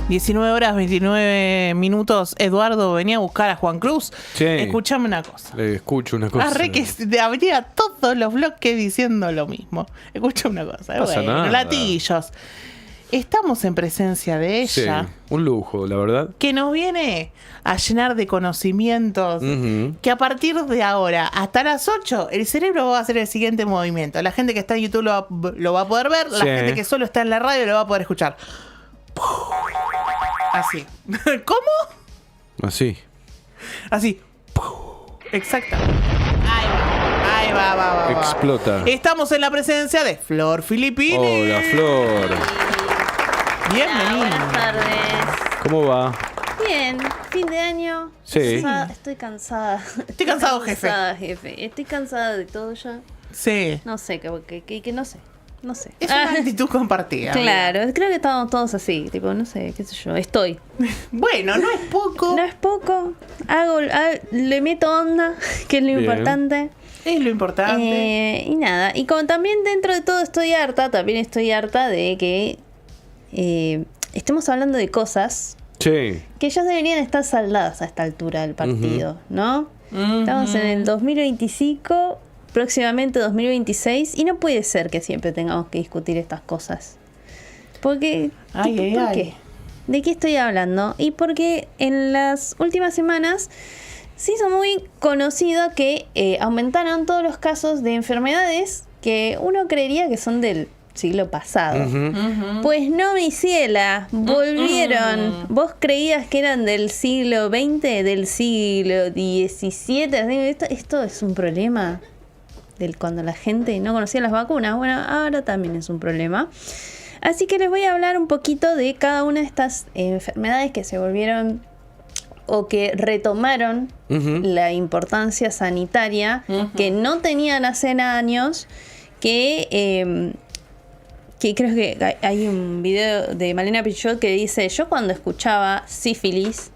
19 horas 29 minutos. Eduardo venía a buscar a Juan Cruz. Sí. Escuchame una cosa. Escucho una cosa. Arre que habría todos los bloques diciendo lo mismo. Escucha una cosa. No pasa nada. Latillos. Estamos en presencia de Sí, ella. un lujo, la verdad. Que nos viene a llenar de conocimientos. Que a partir de ahora, hasta las 8, el cerebro va a hacer el siguiente movimiento. La gente que está en YouTube lo va a poder ver. La Sí. gente que solo está en la radio lo va a poder escuchar. Así. ¿Cómo? Así. Así. Exactamente. Ahí va. Explota. Estamos en la presencia de Flor Filippini. Hola, Flor. Bienvenida. Buenas tardes. ¿Cómo va? Bien, fin de año. Sí. Estoy cansada. Estoy cansado, jefe. Estoy cansada de todo ya. Sí. No sé, que no sé. No sé. Es una actitud compartida. Claro, creo que estamos todos así. Tipo, no sé, qué sé yo. Estoy. Bueno, no es poco. No es poco. Le meto onda, que es lo Bien. importante. Es lo importante. Y nada. Y como también dentro de todo estoy harta de que estemos hablando de cosas Sí. que ya deberían estar saldadas a esta altura del partido, ¿no? Estamos en el 2025, próximamente 2026, y no puede ser que siempre tengamos que discutir estas cosas. Porque, ¿por qué? ¿De qué estoy hablando? Y porque en las últimas semanas se hizo muy conocido que aumentaron todos los casos de enfermedades que uno creería que son del siglo pasado. Pues no, mi ciela, volvieron. ¿Vos creías que eran del siglo XX, del siglo XVII? Esto es un problema cuando la gente no conocía las vacunas. Bueno, ahora también es un problema. Así que les voy a hablar un poquito de cada una de estas enfermedades que se volvieron o que retomaron la importancia sanitaria que no tenían hace años, que creo que hay un video de Malena Pichot que dice: yo cuando escuchaba sífilis,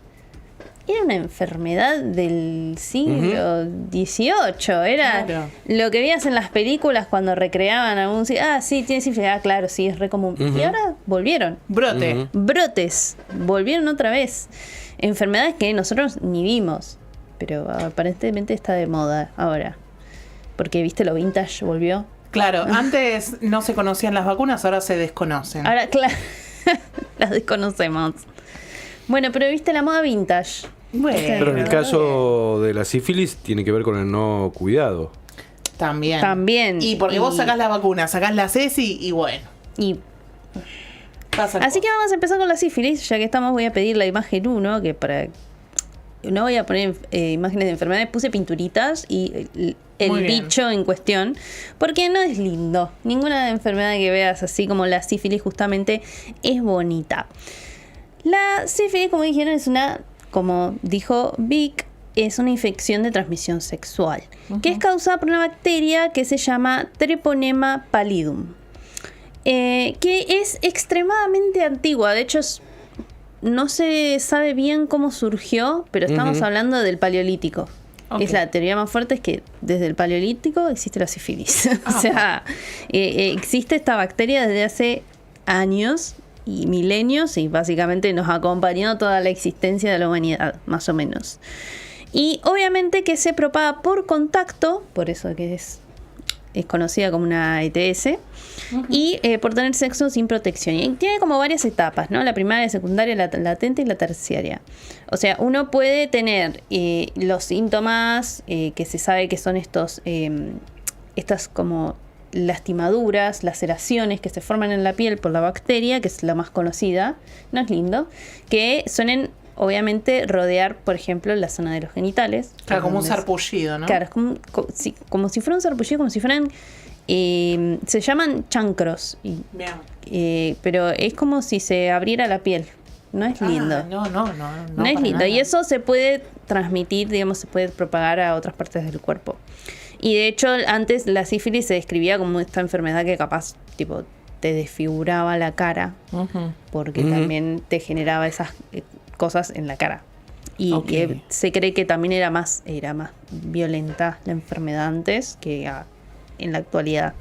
era una enfermedad del siglo XVIII. Era lo que veías en las películas cuando recreaban algún... sí, tiene sífilis. Claro, sí, es re común. Y ahora volvieron. Brotes. Volvieron otra vez. Enfermedades que nosotros ni vimos. Pero aparentemente está de moda ahora. Porque, viste, lo vintage volvió. Claro, antes no se conocían las vacunas, ahora se desconocen. Ahora, claro, las desconocemos. Bueno, pero viste la moda vintage. Bueno, Pero en el caso de la sífilis tiene que ver con el no cuidado. También. Y porque vos sacás la vacuna, sacás la CESI y bueno. Así que vamos a empezar con la sífilis. Ya que estamos, voy a pedir la imagen 1, que para... No voy a poner imágenes de enfermedades, puse pinturitas y el bicho en cuestión, porque no es lindo. Ninguna enfermedad que veas así como la sífilis justamente es bonita. La sífilis, como dijeron, es como dijo Vic, es una infección de transmisión sexual, que es causada por una bacteria que se llama Treponema pallidum, que es extremadamente antigua. De hecho, no se sabe bien cómo surgió, pero estamos hablando del Paleolítico. Es la teoría más fuerte, es que desde el Paleolítico existe la sífilis. O sea, existe esta bacteria desde hace años y milenios, y básicamente nos acompañó toda la existencia de la humanidad, más o menos. Y obviamente que se propaga por contacto, por eso que es conocida como una ETS, y por tener sexo sin protección. Y tiene como varias etapas, ¿no? La primaria, la secundaria, la latente y la terciaria. O sea, uno puede tener los síntomas que se sabe que son estas como lastimaduras, laceraciones que se forman en la piel por la bacteria, que es la más conocida, no es lindo, que suelen obviamente rodear, por ejemplo, la zona de los genitales. Claro, como un sarpullido, ¿no? Claro, es como si fuera un sarpullido, como si fueran... se llaman chancros. Pero es como si se abriera la piel. No es lindo. No es lindo. Nada. Y eso se puede transmitir, digamos, se puede propagar a otras partes del cuerpo. Y de hecho, antes la sífilis se describía como esta enfermedad que capaz, tipo, te desfiguraba la cara. Porque también te generaba esas cosas en la cara. Y que se cree que también era más violenta la enfermedad antes que en la actualidad.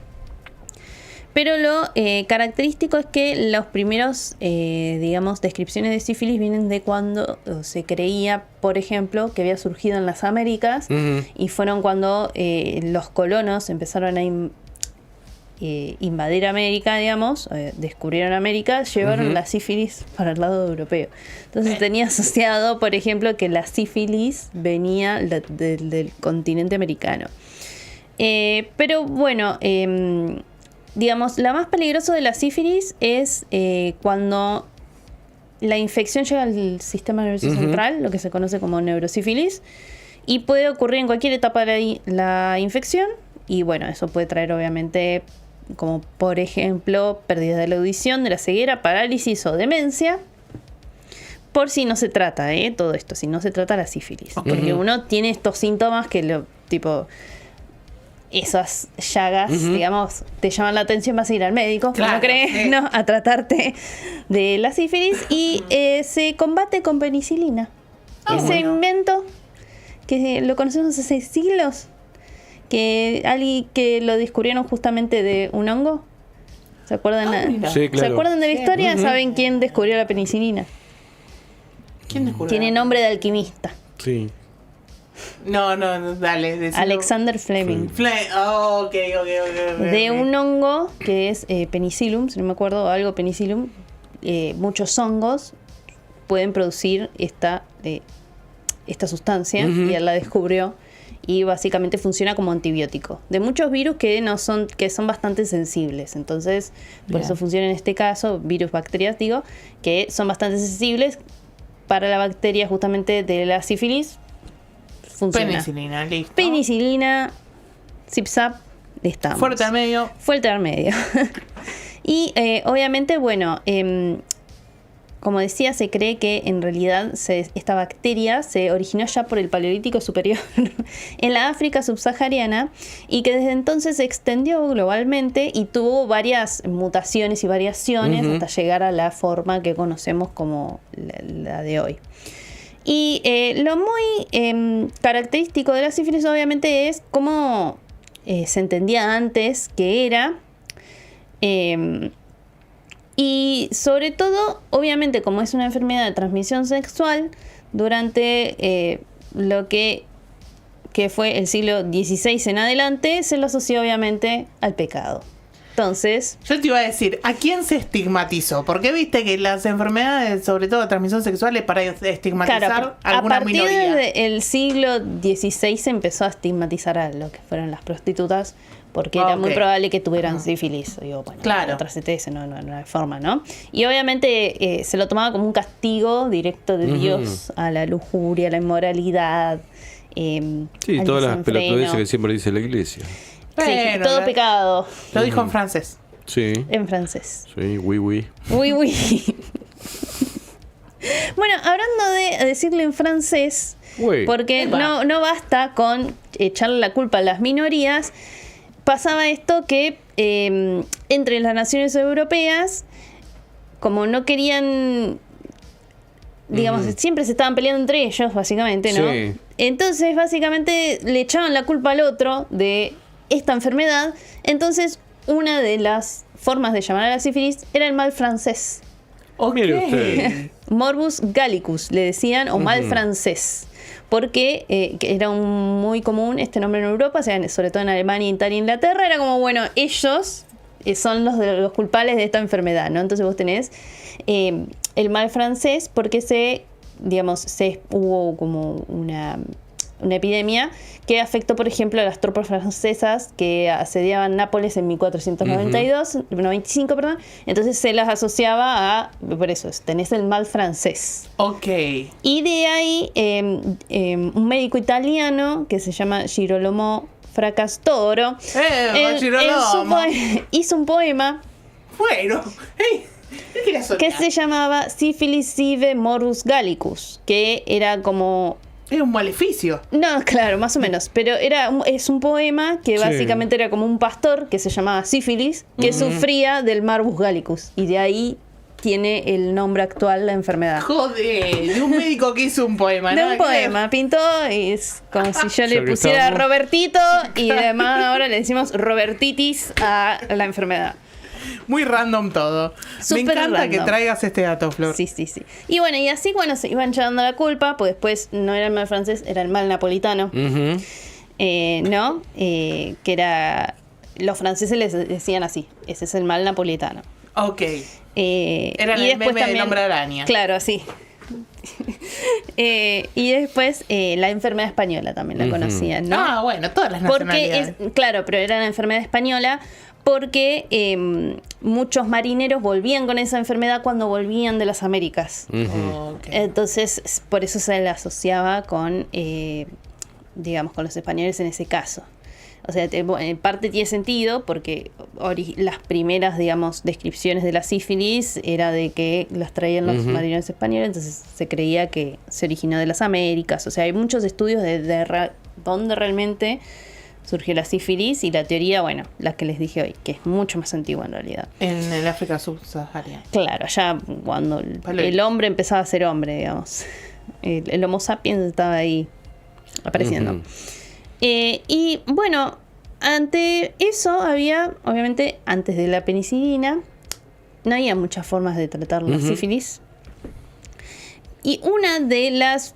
Pero lo característico es que los primeros, digamos, descripciones de sífilis vienen de cuando se creía, por ejemplo, que había surgido en las Américas, y fueron cuando los colonos empezaron a invadir América, digamos, descubrieron América, llevaron la sífilis para el lado europeo. Entonces tenía asociado, por ejemplo, que la sífilis venía del continente americano. Pero bueno, digamos, la más peligrosa de la sífilis es cuando la infección llega al sistema nervioso central, lo que se conoce como neurosífilis, y puede ocurrir en cualquier etapa de la infección, y bueno, eso puede traer obviamente, como por ejemplo, pérdida de la audición, de la ceguera, parálisis o demencia, por si no se trata, todo esto, si no se trata la sífilis. Porque uno tiene estos síntomas que tipo, esas llagas, digamos, te llaman la atención, vas a ir al médico, claro, ¿no crees? ¿No? A tratarte de la sífilis, y se combate con penicilina. Ese invento que lo conocemos hace siglos, que lo descubrieron justamente de un hongo. ¿Se acuerdan? Sí, claro. ¿Se acuerdan de la historia? ¿Saben quién descubrió la penicilina? ¿Quién descubrió? Tiene nombre de alquimista. Sí. No, dale. Decilo. Alexander Fleming. Ok. De un hongo que es penicillium, si no me acuerdo, algo penicillium. Muchos hongos pueden producir esta sustancia, y él la descubrió, y básicamente funciona como antibiótico de muchos virus que son bastante sensibles. Entonces, por eso funciona en este caso, virus, bacterias, digo, que son bastante sensibles. Para la bacteria justamente de la sífilis funciona. Penicilina, listo. Penicilina, zip-zap, estamos. Fuerte al medio. Y obviamente, bueno, como decía, se cree que en realidad esta bacteria se originó ya por el Paleolítico Superior en la África subsahariana, y que desde entonces se extendió globalmente y tuvo varias mutaciones y variaciones hasta llegar a la forma que conocemos como la de hoy. Y lo muy característico de la sífilis obviamente es cómo se entendía antes que era. Y sobre todo, obviamente, como es una enfermedad de transmisión sexual, durante lo que fue el siglo XVI en adelante, se lo asoció obviamente al pecado. Entonces, yo te iba a decir, ¿a quién se estigmatizó? Porque viste que las enfermedades, sobre todo de transmisión sexual, es para estigmatizar a alguna minoría. A partir del siglo XVI se empezó a estigmatizar a lo que fueron las prostitutas, porque era muy probable que tuvieran sífilis. Digo, bueno, claro. Otras ETS, no hay forma, ¿no? Y obviamente se lo tomaba como un castigo directo de Dios a la lujuria, a la inmoralidad. Sí, todas las pelotudeces que siempre dice la iglesia. Bueno, todo pecado. Lo dijo en francés. Sí. En francés. Sí, oui. Oui. Bueno, hablando de decirle en francés, porque no basta con echarle la culpa a las minorías. Pasaba esto que entre las naciones europeas, como no querían, digamos, siempre se estaban peleando entre ellos, básicamente, ¿no? Sí. Entonces, básicamente, le echaban la culpa al otro de esta enfermedad. Entonces, una de las formas de llamar a la sífilis era el mal francés. Mire usted. Morbus gallicus, le decían, o mal francés. Porque que era muy común este nombre en Europa, o sea, sobre todo en Alemania, Italia e Inglaterra. Era como, bueno, ellos son los culpables de esta enfermedad, ¿no? Entonces vos tenés el mal francés porque hubo como una epidemia que afectó, por ejemplo, a las tropas francesas que asediaban Nápoles en 1495, perdón. Entonces se las asociaba por eso, tenés el mal francés. Ok. Y de ahí un médico italiano que se llama Girolamo Fracastoro hizo un poema. Bueno, que se llamaba Syphilis sive morbus gallicus, que era como... Era un maleficio. No, claro, más o menos. Pero es un poema que básicamente era como un pastor que se llamaba Sífilis, que sufría del morbus gallicus. Y de ahí tiene el nombre actual la enfermedad. Joder, de un médico que hizo un poema, ¿no? De un poema, pintó y es como si yo le pusiera Robertito y además ahora le decimos Robertitis a la enfermedad. Muy random todo. Súper Me encanta random. que traigas este dato, Flor. Sí. Y bueno, y así, bueno, se iban echando la culpa, pues después no era el mal francés, era el mal napolitano. Ujú. ¿No? Que era... Los franceses les decían así, ese es el mal napolitano. Ok. Era el meme del hombre araña. Claro, sí. Y después la enfermedad española también la conocían, ¿no? Ah, bueno, todas las Porque nacionalidades. claro, pero era la enfermedad española porque muchos marineros volvían con esa enfermedad cuando volvían de las Américas. Ok. Entonces, por eso se la asociaba con, digamos, con los españoles en ese caso. O sea, en parte tiene sentido porque las primeras, digamos, descripciones de la sífilis era de que las traían los marineros españoles, entonces se creía que se originó de las Américas. O sea, hay muchos estudios de dónde realmente surgió la sífilis y la teoría, bueno, la que les dije hoy, que es mucho más antigua en realidad. En el África subsahariana. Claro, ya cuando el hombre empezaba a ser hombre, digamos. El Homo sapiens estaba ahí apareciendo. Ujú. Y bueno, ante eso había, obviamente, antes de la penicilina, no había muchas formas de tratar la sífilis. Y una de las,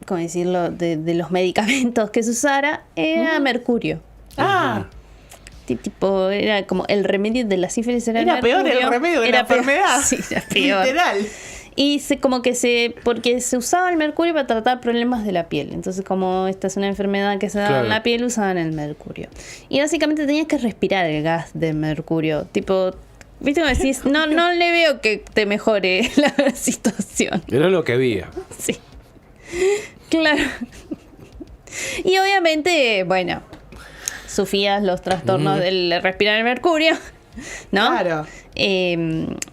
¿cómo decirlo?, de los medicamentos que se usara era mercurio. Ah, Tipo, era como el remedio de la sífilis era el era peor mercurio. el remedio de la Era peor. enfermedad. Sí, era peor. Literal. Y porque se usaba el mercurio para tratar problemas de la piel. Entonces, como esta es una enfermedad que se da Claro. en la piel, usaban el mercurio. Y básicamente tenías que respirar el gas de mercurio. Tipo, ¿viste cómo decís? No le veo que te mejore la situación. Era lo que había. Sí. Claro. Y obviamente, bueno, sufrías los trastornos del respirar el mercurio, ¿no? Claro.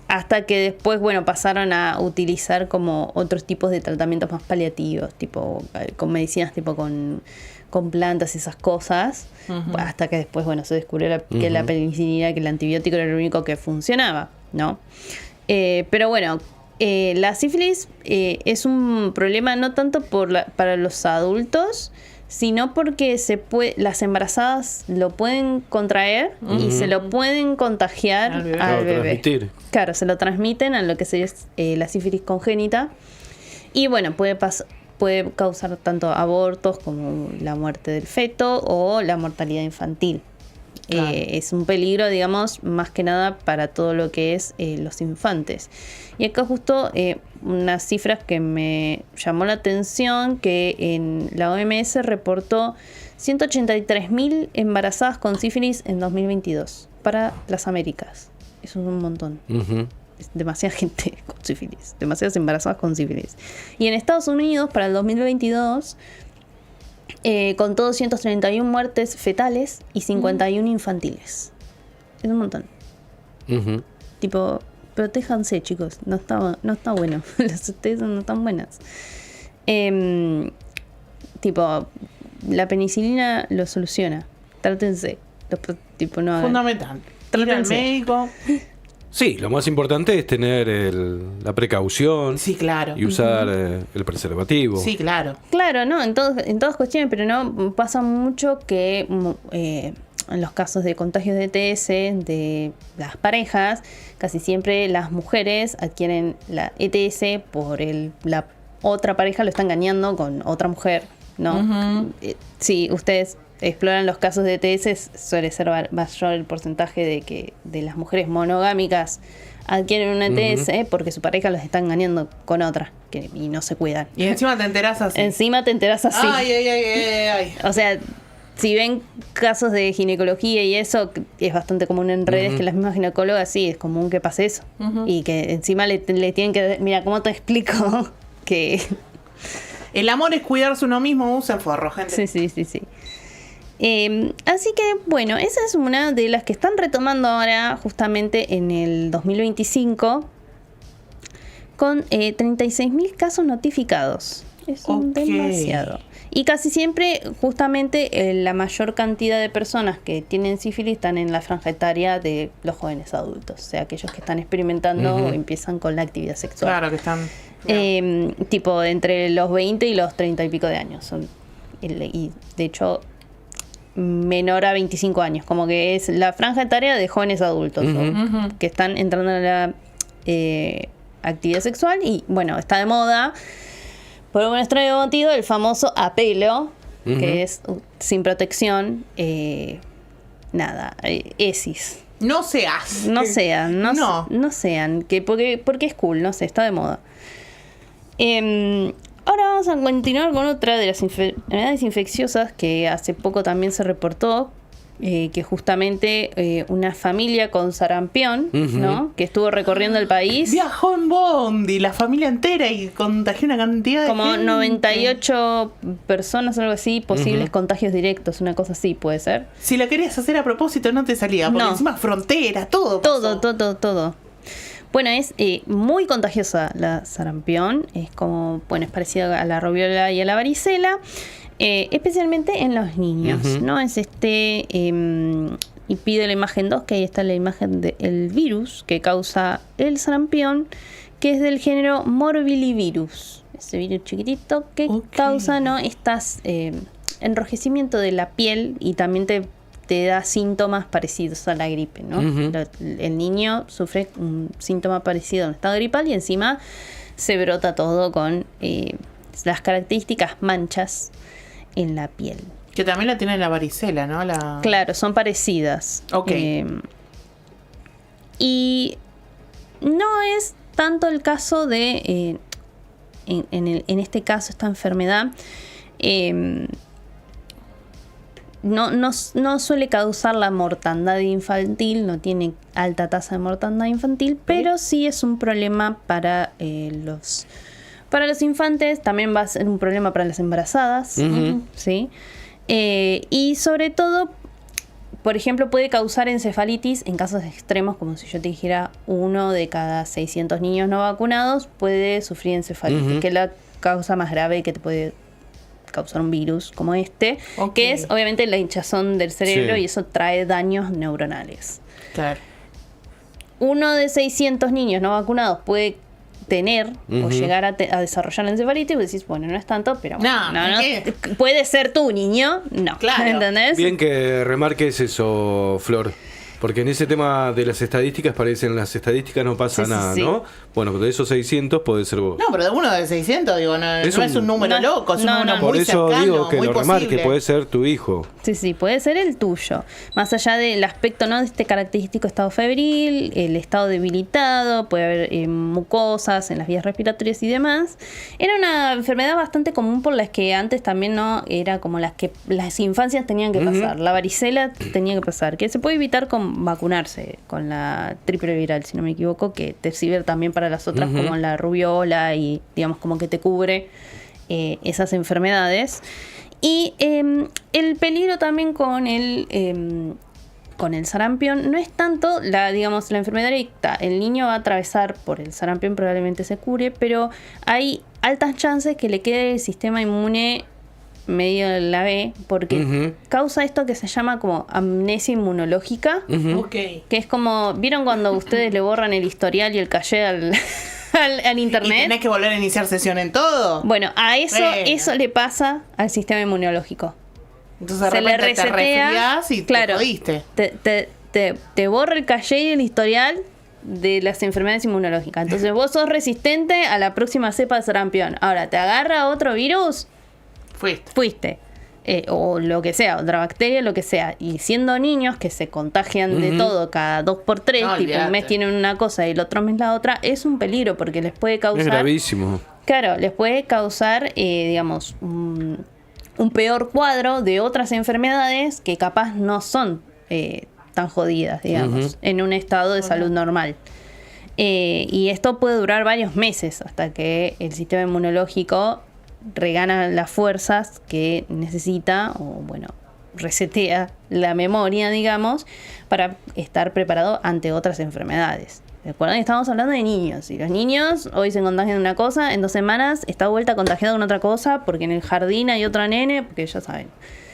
Hasta que después, bueno, pasaron a utilizar como otros tipos de tratamientos más paliativos, tipo con medicinas, tipo con plantas y esas cosas. Hasta que después, bueno, se descubrió que la penicilina, que el antibiótico era lo único que funcionaba, ¿no? Pero bueno, la sífilis es un problema no tanto para los adultos, sino porque las embarazadas lo pueden contraer y se lo pueden contagiar Al bebé. al Claro, bebé. transmitir. Claro, se lo transmiten a lo que sería la sífilis congénita. Y bueno, puede causar tanto abortos como la muerte del feto o la mortalidad infantil. Claro. Es un peligro, digamos, más que nada para todo lo que es los infantes. Y acá justo unas cifras que me llamó la atención, que en la OMS reportó 183.000 embarazadas con sífilis en 2022 para las Américas. Eso es un montón. Ujú. Es demasiada gente con sífilis, demasiadas embarazadas con sífilis. Y en Estados Unidos, para el 2022, contó 231 muertes fetales y 51 infantiles. Es un montón. Ujú. Tipo, protéjanse, chicos. No está bueno. Las ustedes no están buenas. Tipo, la penicilina lo soluciona. Trátense. Tipo, no hagan. Fundamental. Ir al Trátense. médico. Sí, lo más importante es tener la precaución Sí, claro. y usar el preservativo. Sí, claro. Claro, no, en todas cuestiones, pero no pasa mucho que en los casos de contagios de ETS de las parejas, casi siempre las mujeres adquieren la ETS por la otra pareja lo está engañando con otra mujer, ¿no? Si ustedes exploran los casos de ETS, suele ser mayor el porcentaje de las mujeres monogámicas adquieren una ETS porque su pareja los está engañando con otra y no se cuidan. Y encima te enterás así. Encima te enteras así. Ay. O sea, si ven casos de ginecología y eso, es bastante común en redes que las mismas ginecólogas, sí, es común que pase eso. Y que encima le tienen que... Mira, ¿cómo te explico? Que... El amor es cuidarse uno mismo, usen forro, gente. Sí. Así que, bueno, esa es una de las que están retomando ahora justamente en el 2025 con 36.000 casos notificados. Es demasiado. Y casi siempre, justamente, la mayor cantidad de personas que tienen sífilis están en la franja etaria de los jóvenes adultos. O sea, aquellos que están experimentando o empiezan con la actividad sexual. Claro que están... Tipo, entre los 20 y los 30 y pico de años. Y de hecho, menor a 25 años, como que es la franja etaria de jóvenes adultos que están entrando a la actividad sexual y bueno, está de moda por un extraño motivo el famoso apelo, que es sin protección, ESIS. No sean, porque es cool, no sé, está de moda. Ahora vamos a continuar con otra de las enfermedades infecciosas que hace poco también se reportó, que justamente una familia con sarampión, ¿no? Que estuvo recorriendo el país. Viajó en Bondi, la familia entera, y contagió una cantidad de como gente. 98 personas, algo así, posibles contagios directos, una cosa así puede ser. Si la querías hacer a propósito no te salía, porque encima frontera, todo. Todo. Bueno, es muy contagiosa la sarampión, es como, bueno, es parecida a la rubiola y a la varicela, especialmente en los niños, ¿no? Es y pide la imagen 2, que ahí está la imagen del virus que causa el sarampión, que es del género Morbillivirus, ese virus chiquitito que causa, ¿no? Estas enrojecimiento de la piel y también te da síntomas parecidos a la gripe, ¿no? El niño sufre un síntoma parecido a un estado gripal y encima se brota todo con las características manchas en la piel. Que también la tiene la varicela, ¿no? Claro, son parecidas. Y no es tanto el caso de, en este caso, esta enfermedad, no suele causar la mortandad infantil, no tiene alta tasa de mortandad infantil, pero sí es un problema para los infantes, también va a ser un problema para las embarazadas, ¿sí? Y sobre todo, por ejemplo, puede causar encefalitis en casos extremos, como si yo te dijera 1 de cada 600 niños no vacunados puede sufrir encefalitis, que es la causa más grave que te puede causar un virus como este, que es obviamente la hinchazón del cerebro y eso trae daños neuronales. Claro. 1 de 600 niños no vacunados puede tener o llegar a desarrollar la encefalitis, y vos decís, bueno, no es tanto, pero no, puede ser tu niño, no. Claro. ¿Entendés? Bien que remarques eso, Flor. Porque en ese tema de las estadísticas, parecen las estadísticas no pasa nada, ¿no? Bueno, de esos 600 puede ser vos. No, pero de 1 de 600, digo, no es un número loco, es un número por muy eso cercano, digo que muy lo remarque, posible. puede ser tu hijo. Sí, puede ser el tuyo. Más allá del aspecto, ¿no?, de este característico estado febril, el estado debilitado, puede haber mucosas en las vías respiratorias y demás. Era una enfermedad bastante común por las que antes también no era como las que las infancias tenían que pasar. La varicela tenía que pasar, que se puede evitar con vacunarse, con la triple viral, si no me equivoco, que te sirve también para las otras como la rubiola y digamos como que te cubre esas enfermedades. Y el peligro también con el sarampión no es tanto la enfermedad directa. El niño va a atravesar por el sarampión, probablemente se cure, pero hay altas chances que le quede el sistema inmune medio de la B, porque causa esto que se llama como amnesia inmunológica, que es como, ¿vieron cuando ustedes le borran el historial y el caché al internet? ¿Y tenés que volver a iniciar sesión en todo? Bueno, a eso le pasa al sistema inmunológico. Entonces de repente te resfriás y te jodiste. Te borra el caché y el historial de las enfermedades inmunológicas. Entonces vos sos resistente a la próxima cepa de sarampión. Ahora, te agarra otro virus, fuiste. O lo que sea, otra bacteria, lo que sea. Y siendo niños que se contagian de todo cada 2x3, tipo un mes tienen una cosa y el otro mes la otra, es un peligro porque les puede causar... Es gravísimo. Claro, les puede causar, digamos, un peor cuadro de otras enfermedades que capaz no son tan jodidas, digamos, en un estado de salud normal. Y esto puede durar varios meses hasta que el sistema inmunológico regana las fuerzas que necesita, o bueno, resetea la memoria, digamos, para estar preparado ante otras enfermedades. ¿Recuerdan? Estamos hablando de niños. Y los niños hoy se contagian de una cosa, en 2 semanas está vuelta contagiado con otra cosa, porque en el jardín hay otra nene, porque ya saben.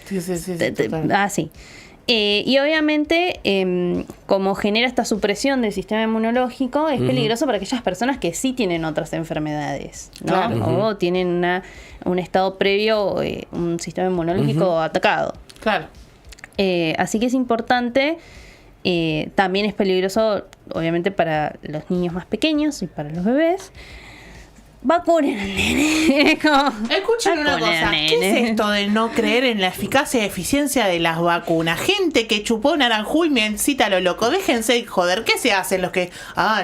Sí. Sí. Y obviamente, como genera esta supresión del sistema inmunológico, es peligroso para aquellas personas que sí tienen otras enfermedades, ¿no? Claro. O tienen un estado previo, un sistema inmunológico atacado. Claro. Así que es importante. También es peligroso, obviamente, para los niños más pequeños y para los bebés. Vacunen al nene. Escuchen una cosa, ¿qué es esto de no creer en la eficacia y eficiencia de las vacunas? Gente que chupó naranjú y me cita a lo loco. Déjense de joder, ¿qué se hacen los que...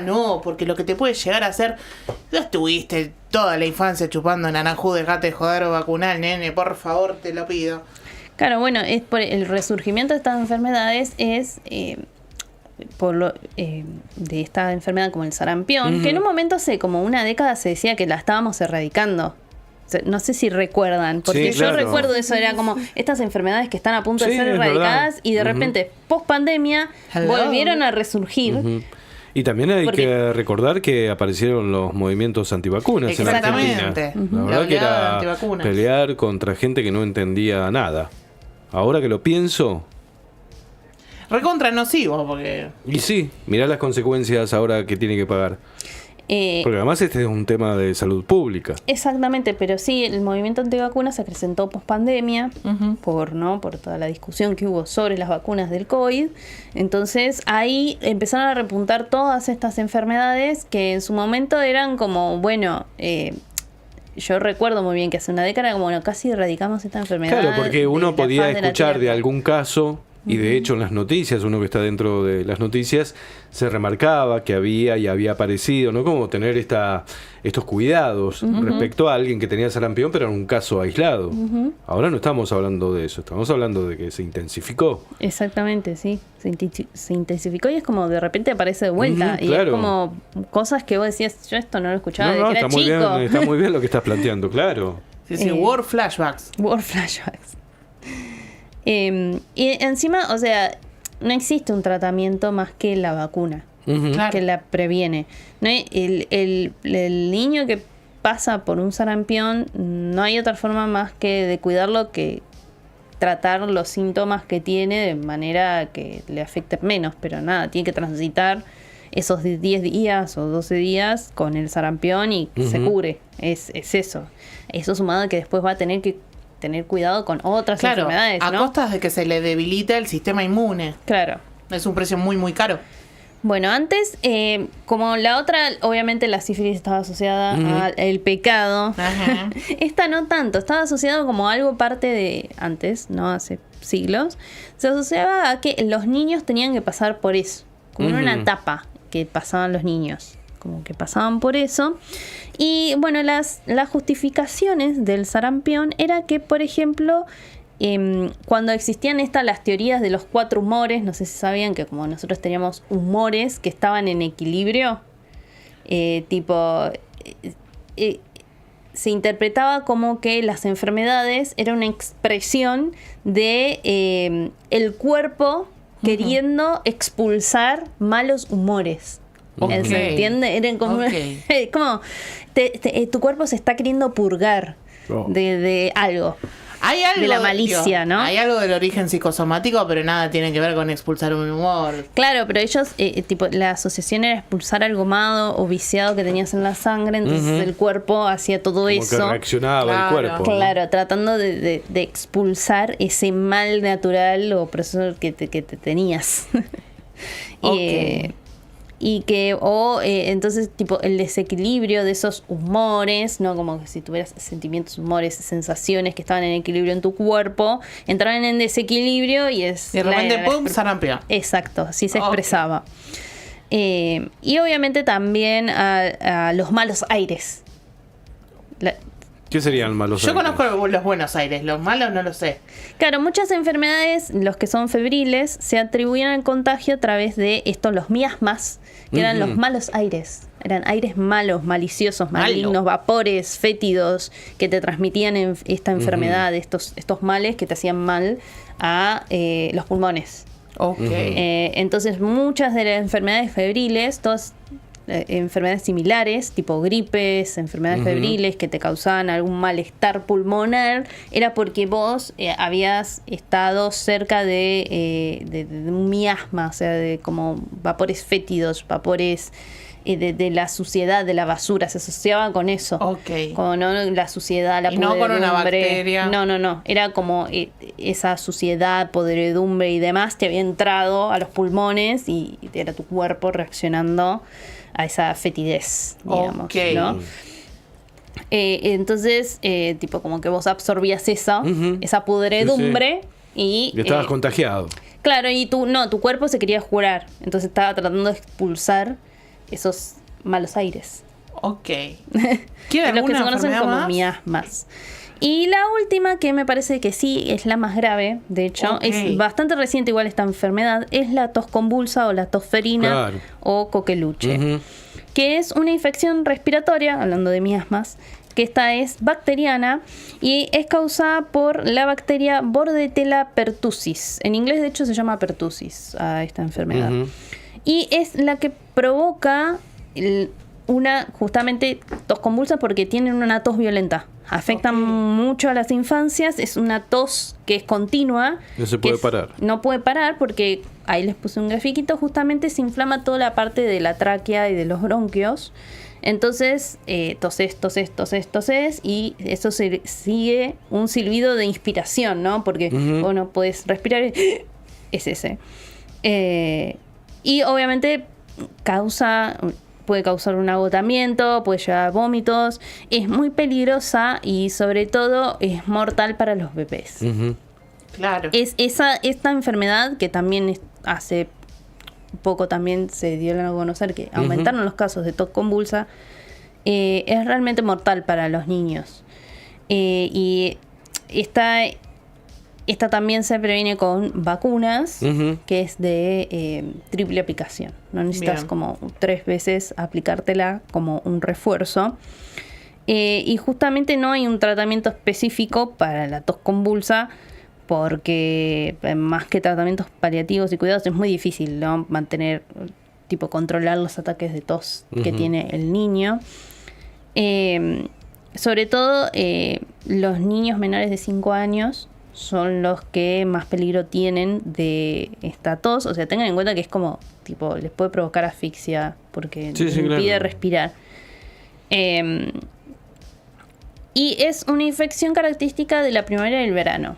no, porque lo que te puede llegar a hacer... Ya estuviste toda la infancia chupando naranjú, dejate de joder o vacunar, nene, por favor, te lo pido. Claro, bueno, es por el resurgimiento de estas enfermedades es... de esta enfermedad como el sarampión, que en un momento hace como una década se decía que la estábamos erradicando. O sea, no sé si recuerdan, porque Sí, claro. yo recuerdo eso, era como estas enfermedades que están a punto de Sí, ser es erradicadas verdad. y de repente, post pandemia, volvieron a resurgir. Y también hay Porque- que recordar que aparecieron los movimientos antivacunas en Exactamente. Argentina. La La verdad que oleada de era antivacunas. pelear contra gente que no entendía nada. Ahora que lo pienso, Recontra nocivo, porque... y sí, mirá las consecuencias ahora que tiene que pagar. Porque además este es un tema de salud pública. Exactamente, pero sí, el movimiento antivacunas se acrecentó post pandemia por toda la discusión que hubo sobre las vacunas del COVID. Entonces ahí empezaron a repuntar todas estas enfermedades que en su momento eran como, bueno, yo recuerdo muy bien que hace una década como, bueno, casi erradicamos esta enfermedad. Claro, porque de uno la podía faz de la escuchar de Tierra. algún caso, y de hecho en las noticias, uno que está dentro de las noticias, se remarcaba que había aparecido, ¿no? Como tener estos cuidados respecto a alguien que tenía sarampión, pero en un caso aislado. Ahora no estamos hablando de eso, estamos hablando de que se intensificó. Exactamente, sí. Se intensificó y es como de repente aparece de vuelta. Y claro. es como cosas que vos decías, yo esto no lo escuchaba No, desde que está era muy chico. bien, está muy bien lo que estás planteando, claro. Sí, Word Flashbacks. Word flashbacks. Y encima, o sea, no existe un tratamiento más que la vacuna, Claro. que la previene. No hay, el niño que pasa por un sarampión, no hay otra forma más que de cuidarlo que tratar los síntomas que tiene de manera que le afecte menos, pero nada, tiene que transitar esos 10 días o 12 días con el sarampión y que se cure. Es eso. Eso sumado a que después va a tener que tener cuidado con otras Claro, enfermedades, a ¿no? costas de que se le debilita el sistema inmune. Claro. Es un precio muy, muy caro. Bueno, antes, como la otra, obviamente la sífilis estaba asociada al pecado. Ajá. Esta no tanto, estaba asociado como algo parte de antes, ¿no? Hace siglos. Se asociaba a que los niños tenían que pasar por eso, como en una etapa que pasaban los niños, como que pasaban por eso. Y bueno, las justificaciones del sarampión era que, por ejemplo, cuando existían las teorías de los 4 humores, no sé si sabían que como nosotros teníamos humores que estaban en equilibrio, se interpretaba como que las enfermedades eran una expresión de el cuerpo queriendo expulsar malos humores. Ok. ¿Se entiende? Eran como, Ok. como tu cuerpo se está queriendo purgar Oh. de algo. Hay algo De la malicia, digo, ¿no? Hay algo del origen psicosomático, pero nada tiene que ver con expulsar un humor. Claro, pero ellos, la asociación era expulsar algo malo o viciado que tenías en la sangre, entonces el cuerpo hacía todo Como que eso. reaccionaba Claro. el cuerpo. ¿no? Claro, tratando de expulsar ese mal natural o proceso que te tenías. Ok. Y que, entonces, tipo, el desequilibrio de esos humores, ¿no? Como que si tuvieras sentimientos, humores, sensaciones que estaban en equilibrio en tu cuerpo, entraban en desequilibrio y es... Y de repente, la- ¡pum!, sarampión. Exacto, así se Ok. expresaba. Y obviamente también a los malos aires. ¿Qué serían malos Yo aires? conozco los buenos aires, los malos no lo sé. Claro, muchas enfermedades, los que son febriles, se atribuían al contagio a través de los miasmas, que eran los malos aires. Eran aires malos, maliciosos, malignos, Malo. vapores fétidos que te transmitían esta enfermedad, estos males que te hacían mal a los pulmones. Ok. Entonces, muchas de las enfermedades febriles, todas enfermedades similares, tipo gripes, enfermedades febriles que te causaban algún malestar pulmonar, era porque vos habías estado cerca de un miasma, o sea, de como vapores fétidos, vapores de la suciedad, de la basura, se asociaba con eso. Ok. Como no la suciedad, la Y no con una podredumbre. bacteria. No. Era como esa suciedad, podredumbre y demás te había entrado a los pulmones y era tu cuerpo reaccionando a esa fetidez, digamos, Ok. ¿no? Entonces, tipo como que vos absorbías eso, esa podredumbre y estabas contagiado. claro, y tu cuerpo se quería curar, entonces estaba tratando de expulsar esos malos aires. Ok. Es ¿Quiere lo que se alguna conocen enfermedad como más? miasmas. Y la última, que me parece que sí es la más grave, de hecho, Ok. es bastante reciente igual esta enfermedad, es la tos convulsa o la tosferina Claro. o coqueluche, Ujú. que es una infección respiratoria, hablando de miasmas, que esta es bacteriana y es causada por la bacteria Bordetella pertussis. En inglés, de hecho, se llama pertussis a esta enfermedad. Ujú. Y es la que provoca una, justamente, tos convulsa porque tienen una tos violenta. Afectan Ok. mucho a las infancias. Es una tos que es continua. No se que puede parar. No puede parar porque, ahí les puse un grafiquito, justamente se inflama toda la parte de la tráquea y de los bronquios. Entonces, toses, y eso se sigue un silbido de inspiración, ¿no? Porque vos no puedes respirar, es ese. Y obviamente puede causar un agotamiento, puede llevar vómitos, es muy peligrosa y sobre todo es mortal para los bebés. Ujú. Claro. Es esta enfermedad que también hace poco también se dio a conocer que aumentaron los casos de tos convulsa, es realmente mortal para los niños. Y esta también se previene con vacunas, Ujú. que es de triple aplicación. No necesitas Bien. como 3 veces aplicártela como un refuerzo. Y justamente no hay un tratamiento específico para la tos convulsa, porque más que tratamientos paliativos y cuidados es muy difícil, ¿no? Mantener, tipo, controlar los ataques de tos que tiene el niño. Sobre todo los niños menores de 5 años son los que más peligro tienen de esta tos. O sea, tengan en cuenta que es como, tipo, les puede provocar asfixia porque Sí, les sí, impide claro. respirar. Y es una infección característica de la primavera y el verano,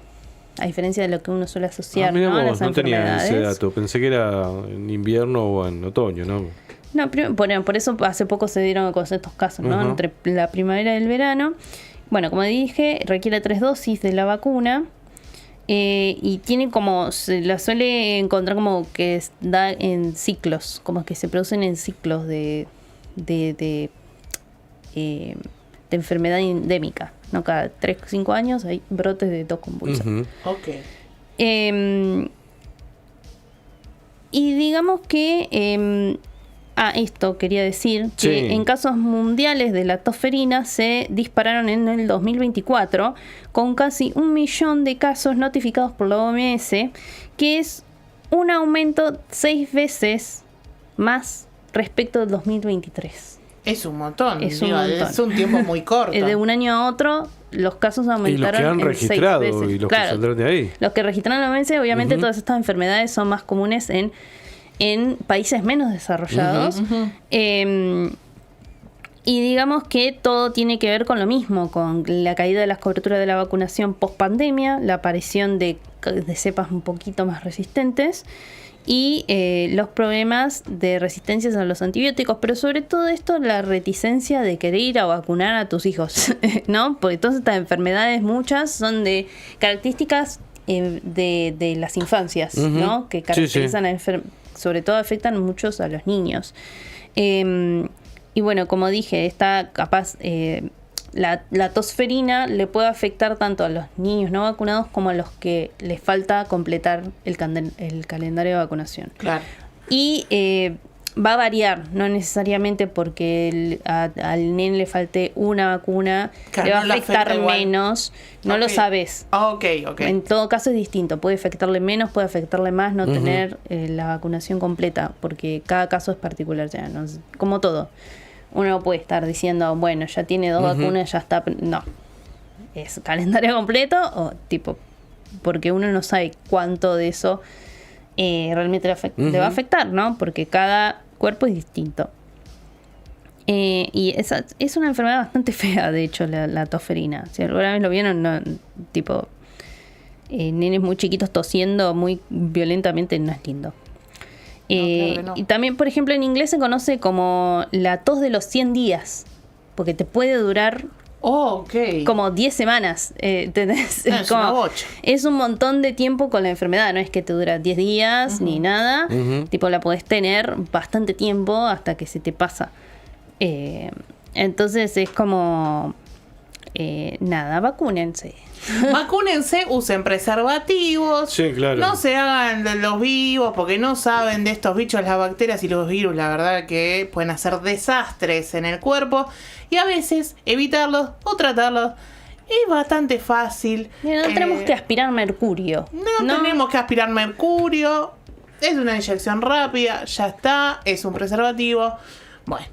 a diferencia de lo que uno suele asociar, Mirá ¿no? a vos, las no tenía ese enfermedades. dato. Pensé que era en invierno o en otoño, ¿no? No, por eso hace poco se dieron a conocer estos casos, ¿no? Ajá. Entre la primavera y el verano. Bueno, como dije, requiere 3 dosis de la vacuna. Y tiene como, se la suele encontrar como que da en ciclos, como que se producen en ciclos de enfermedad endémica, ¿no? Cada 3 o 5 años hay brotes de tos convulsa. Ujú. Ok. Y digamos que esto quería decir que Sí. en casos mundiales de la tosferina se dispararon en el 2024 con casi 1 millón de casos notificados por la OMS, que es un aumento 6 veces más respecto del 2023. Es un montón. Es un montón. Es un tiempo muy corto. De un año a otro los casos Y los aumentaron que han en 6 registrado veces. y los Claro, que saldrán de ahí. los que registraron la OMS, obviamente todas estas enfermedades son más comunes en países menos desarrollados. Y digamos que todo tiene que ver con lo mismo, con la caída de las coberturas de la vacunación post pandemia, la aparición de cepas un poquito más resistentes y los problemas de resistencias a los antibióticos, pero sobre todo esto, la reticencia de querer ir a vacunar a tus hijos, ¿no? Porque todas estas enfermedades, muchas son de características de las infancias, ¿no? Que caracterizan sobre todo afectan muchos a los niños. Y bueno, como dije, está capaz, la tosferina le puede afectar tanto a los niños no vacunados como a los que les falta completar el calendario de vacunación. Claro. Y va a variar, no necesariamente porque al nene le falte una vacuna, Claro, le va a no le afectar afecta igual. menos, no lo Ok. sabes. Ok. En todo caso es distinto, puede afectarle menos, puede afectarle más no tener la vacunación completa, porque cada caso es particular, ya, ¿no? Como todo. Uno no puede estar diciendo, bueno, ya tiene 2 vacunas, ya está. No. Es calendario completo o tipo, porque uno no sabe cuánto de eso realmente le va a afectar, ¿no? Porque cada cuerpo es distinto. Y es una enfermedad bastante fea, de hecho, la tosferina. Si alguna vez lo vieron, no, tipo, nenes muy chiquitos tosiendo muy violentamente, no es lindo. Claro que no. Y también, por ejemplo, en inglés se conoce como la tos de los 100 días, porque te puede durar como 10 semanas. ¿Entendés? Es una bocha. Es un montón de tiempo con la enfermedad, no es que te dura 10 días ni nada. Tipo, la podés tener bastante tiempo hasta que se te pasa. Entonces es como... nada, vacúnense. Vacúnense, usen preservativos. Sí, claro. No se hagan los vivos porque no saben de estos bichos, las bacterias y los virus. La verdad que pueden hacer desastres en el cuerpo. Y a veces evitarlos o tratarlos es bastante fácil. No tenemos que aspirar mercurio. No tenemos que aspirar mercurio. Es una inyección rápida, ya está. Es un preservativo. Bueno,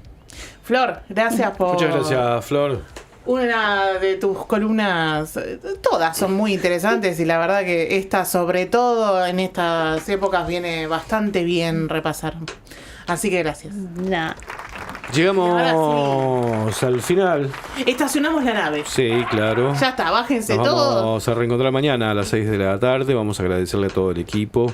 Flor, gracias por... Muchas gracias, Flor. Una de tus columnas, todas son muy interesantes y la verdad que esta, sobre todo en estas épocas, viene bastante bien repasar. Así que gracias. Nah. Llegamos al final. Estacionamos la nave. Sí, claro. Ya está, bájense Nos todos. vamos a reencontrar mañana a las 6 de la tarde. Vamos a agradecerle a todo el equipo.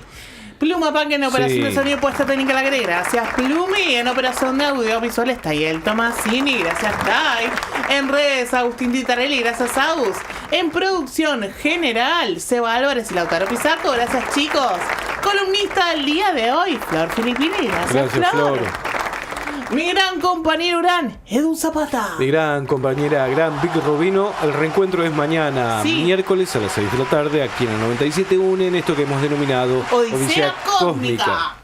Pluma Punk en operación Sí. de sonido y puesta técnica la Grey. Gracias Plumi. En operación de audiovisual está ahí el Tomasini. Gracias Tai. En redes Agustín Titarelli. Gracias Agus. En producción general Seba Álvarez y Lautaro Pizarro. Gracias chicos. Columnista del día de hoy Flor Filipini. Gracias Flor. Mi gran compañero Urán, Edu Zapata. Mi gran compañera, gran Vic Rubino. El reencuentro es mañana, Sí. miércoles a las 6 de la tarde, aquí en el 97.1, en esto que hemos denominado Odisea Cósmica.